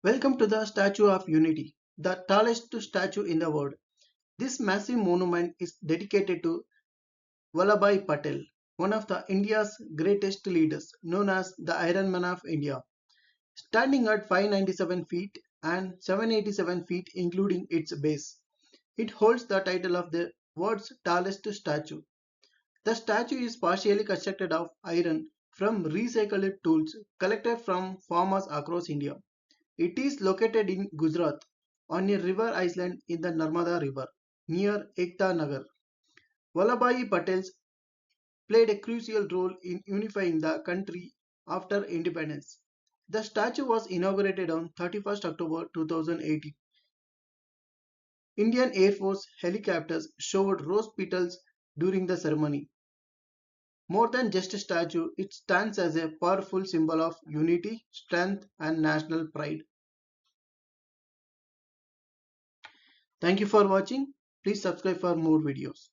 Welcome to the Statue of Unity, the tallest statue in the world. This massive monument is dedicated to Vallabhbhai Patel, one of the India's greatest leaders, known as the Iron Man of India. Standing at 597 feet and 787 feet including its base, it holds the title of the world's tallest statue. The statue is partially constructed of iron from recycled tools collected from farmers across India. It is located in Gujarat on a river island in the Narmada River near Ekta Nagar. Vallabhbhai Patel played a crucial role in unifying the country after independence. The statue was inaugurated on 31st October 2018. Indian Air Force helicopters showed rose petals during the ceremony. More than just a statue, it stands as a powerful symbol of unity, strength, and national pride. Thank you for watching. Please subscribe for more videos.